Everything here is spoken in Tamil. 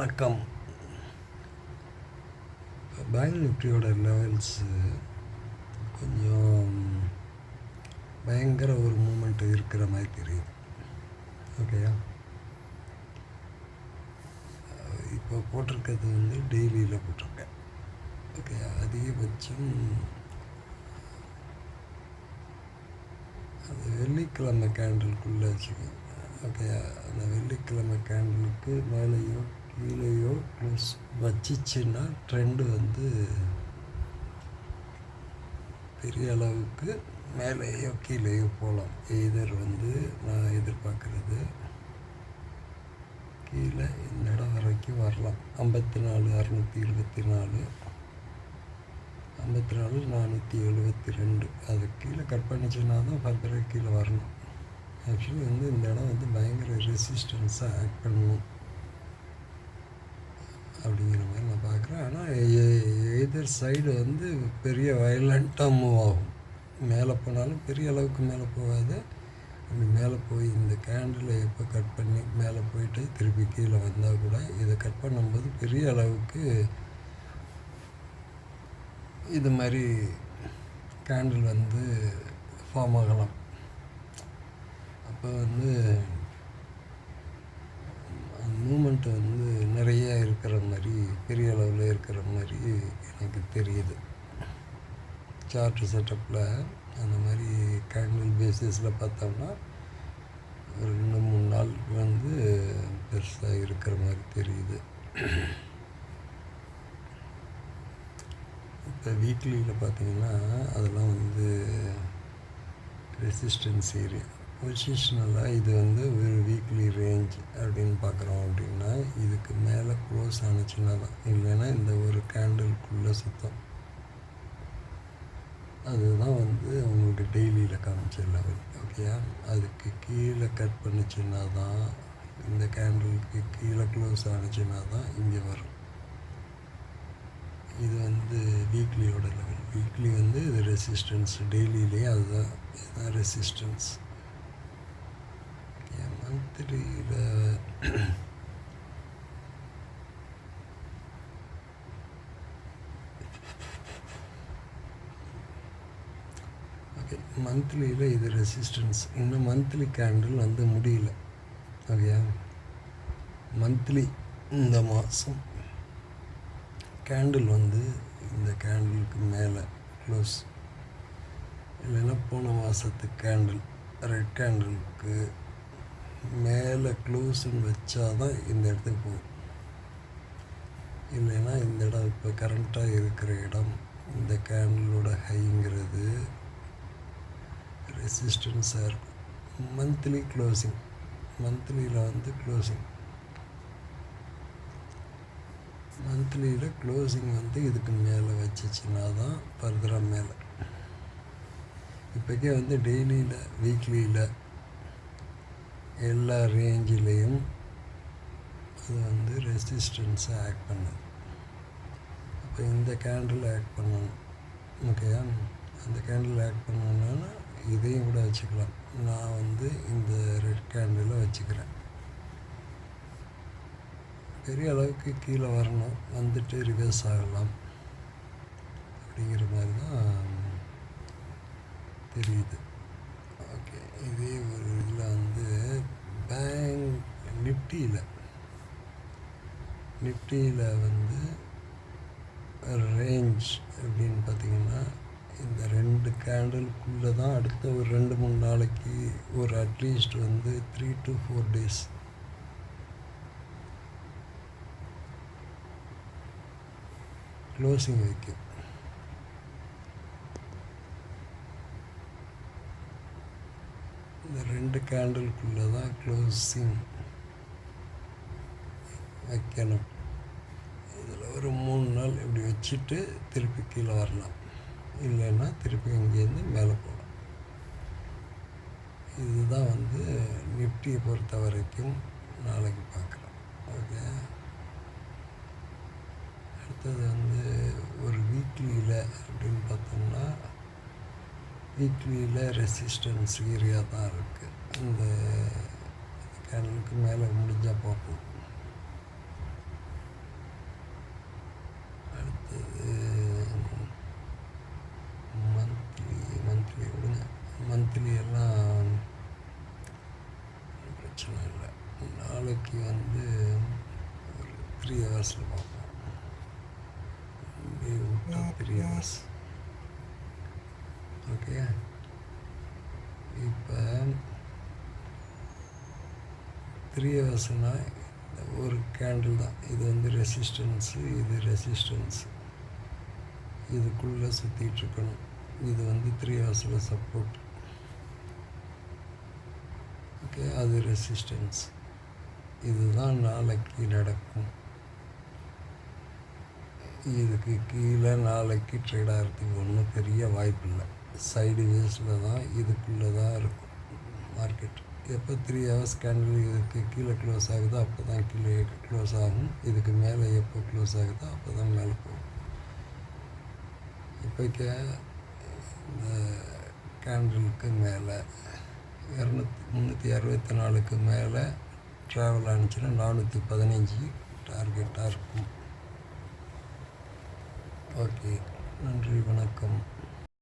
வணக்கம். பேங்க் நிஃப்டியோட லெவல்ஸு கொஞ்சம் பயங்கர ஒரு மூமெண்ட் இருக்கிற மாதிரி தெரியுது. ஓகேயா, இப்போ போட்டிருக்கிறது வந்து டெய்லியில் போட்டிருக்கேன். ஓகேயா, அதிகபட்சம் அது வெள்ளிக்கிழமை கேண்டிலுக்குள்ளே வச்சுக்கோங்க. ஓகேயா, அந்த வெள்ளிக்கிழமை கேண்டிலுக்கு மேலேயோ கீழேயோ க்ளோஸ் வச்சிச்சுன்னா ட்ரெண்டு வந்து பெரிய அளவுக்கு மேலேயோ கீழேயோ போகலாம். எதர் வந்து நான் எதிர்பார்க்குறது கீழே இந்த இடம் வரைக்கும் வரலாம். 54,624, 54,472 அது கீழே கட் பண்ணிச்சுன்னா தான் ஃபர்தராக கீழே வரணும். ஆக்சுவலி வந்து இந்த இடம் வந்து பயங்கர ரெசிஸ்டன்ஸாக ஆக்ட் பண்ணணும் அப்படிங்கிற மாதிரி நான் பார்க்குறேன். ஆனால் எதர் சைடு வந்து பெரிய வயலண்ட்டாக மூவ் ஆகும். மேலே போனாலும் பெரிய அளவுக்கு மேலே போகாது. அப்படி மேலே போய் இந்த கேண்டில் எப்போ கட் பண்ணி மேலே போயிட்டு திருப்பி கீழே வந்தால் கூட இதை கட் பண்ணும்போது பெரிய அளவுக்கு இது மாதிரி கேண்டில் வந்து ஃபார்ம் ஆகலாம். அப்போ வந்து மூமெண்ட் வந்து நிறைய இருக்கிற மாதிரி பெரிய அளவில் இருக்கிற மாதிரி எனக்கு தெரியுது. சார்ட் செட்டப்பில் அந்த மாதிரி கேண்டில் பேசிஸில் பார்த்தோம்னா ஒரு 2-3 நாள் வந்து பெருசாக இருக்கிற மாதிரி தெரியுது. இப்போ வீக்லியில் பார்த்தீங்கன்னா அதெல்லாம் வந்து ரெசிஸ்டன்ஸ் ஏரியா பொசிஷனலாக இது வந்து ஒரு வீக்லி ரேஞ்ச் அப்படின்னு பார்க்குறோம். அப்படின்னா இதுக்கு மேலே க்ளோஸ் ஆனிச்சுன்னா தான், இல்லைன்னா இந்த ஒரு கேண்டிலுக்குள்ளே சுத்தம் அதுதான் வந்து உங்களுக்கு டெய்லியில் காமிச்ச லெவல். ஓகேயா, அதுக்கு கீழே கட் பண்ணிச்சுன்னா தான், இந்த கேண்டிலுக்கு கீழே க்ளோஸ் ஆனிச்சுன்னா தான் இங்கே வரும். இது வந்து வீக்லியோட லெவல். வீக்லி வந்து இது ரெசிஸ்டன்ஸ், டெய்லியிலே இதுதான் ரெசிஸ்டன்ஸ். மந்த்லியில் மந்த்லியில் இது ரெசிஸ்டன்ஸ். இன்னும் மந்த்லி கேண்டில் வந்து முடியல. ஓகேயா, மந்த்லி இந்த மாதம் கேண்டில் வந்து இந்த கேண்டிலுக்கு மேலே க்ளோஸ், இல்லைன்னா போன மாதத்து கேண்டில் ரெட் கேண்டிலுக்கு மேலே க்ளோஸ்ன்னு வச்சா தான் இந்த இடத்துக்கு போகும். இல்லைன்னா இந்த இடம் இப்போ கரண்ட்டாக இருக்கிற இடம் இந்த கேண்டிலோட ஹைங்கிறது ரெசிஸ்டன்ஸாக இருக்கும். மந்த்லி க்ளோசிங், மந்த்லியில் வந்து க்ளோசிங், மந்த்லியில் க்ளோசிங் வந்து இதுக்கு மேலே வச்சிச்சின்னா தான் ஃபர்தராக மேலே. இப்போக்கே வந்து டெய்லியில் வீக்லியில் எல்லா ரேஞ்சிலையும் அது வந்து ரெசிஸ்டன்ஸை ஆக்ட் பண்ணுது. அப்போ இந்த கேண்டில் ஆக்ட் பண்ணணும். ஓகேயா, அந்த கேண்டில் ஆக்ட் பண்ணணுன்னா இதையும் கூட வச்சுக்கலாம். நான் வந்து இந்த ரெட் கேண்டிலை வச்சுக்கிறேன். பெரிய அளவுக்கு கீழே வரணும், வந்துட்டு ரிவர்ஸ் ஆகலாம் அப்படிங்கிற மாதிரி தான் தெரியுது. ஓகே, இதே ஒரு இதில் வந்து பேங்க் நிஃப்டியில் வந்து ரேஞ்ச் அப்படின்னு பார்த்திங்கன்னா இந்த 2 கேண்டிலுக்குள்ளே தான் அடுத்த ஒரு 2-3 நாளைக்கு ஒரு அட்லீஸ்ட் வந்து 3 to 4 days க்ளோசிங் வைக்கும். இந்த 2 கேண்டிலுக்குள்ளே தான் க்ளோசிங் வைக்கணும். இதில் ஒரு 3 நாள் இப்படி வச்சுட்டு திருப்பி கீழே வரலாம், இல்லைன்னா திருப்பி இங்கேருந்து மேலே போகலாம். இதுதான் வந்து நிஃப்டியை பொறுத்த வரைக்கும் நாளைக்கு பார்க்குறோம். ஓகே, அடுத்தது வந்து ஒரு வீக்லியில் அப்படின்னு பார்த்தோம்னா வீக்லியில் ரெசிஸ்டன்ஸ் ஏரியா தான் இருக்குது. அந்த கேண்டலுக்கு மேலே முடிஞ்சால் பார்ப்போம். நாளைக்கு வந்து ஒரு 3 ஹவர்ஸில் பார்ப்போம். லீவ் விட்டா 3 ஹவர்ஸ். ஓகே, இப்போ 3 ஹவர்ஸ்னால் ஒரு கேண்டில் தான். இது வந்து ரெசிஸ்டன்ஸு, இது ரெசிஸ்டன்ஸு, இதுக்குள்ளே சுற்றிட்டுருக்கணும். இது வந்து 3 ஹவர்ஸில் சப்போர்ட். ஓகே, அது ரெசிஸ்டன்ஸ். இதுதான் நாளைக்கு நடக்கும். இதுக்கு கீழே நாளைக்கு ட்ரேட் ஆகிறதுக்கு ஒன்றும் பெரிய வாய்ப்பு இல்லை. சைடு வேஸில் தான், இதுக்குள்ளே தான் இருக்கும் மார்க்கெட். எப்போ 3 ஹவர்ஸ் கேண்டில் இதுக்கு கீழே க்ளோஸ் ஆகுதோ அப்போ தான் கீழே க்ளோஸ் ஆகும். இதுக்கு மேலே எப்போ க்ளோஸ் ஆகுதோ அப்போ தான் மேலே போகும். இப்போக்கே இந்த கேண்டிலுக்கு மேலே 364க்கு மேலே ட்ராவல் ஆனிச்சுன்னா 415 டார்கெட்டாக இருக்கும். ஓகே, நன்றி, வணக்கம்.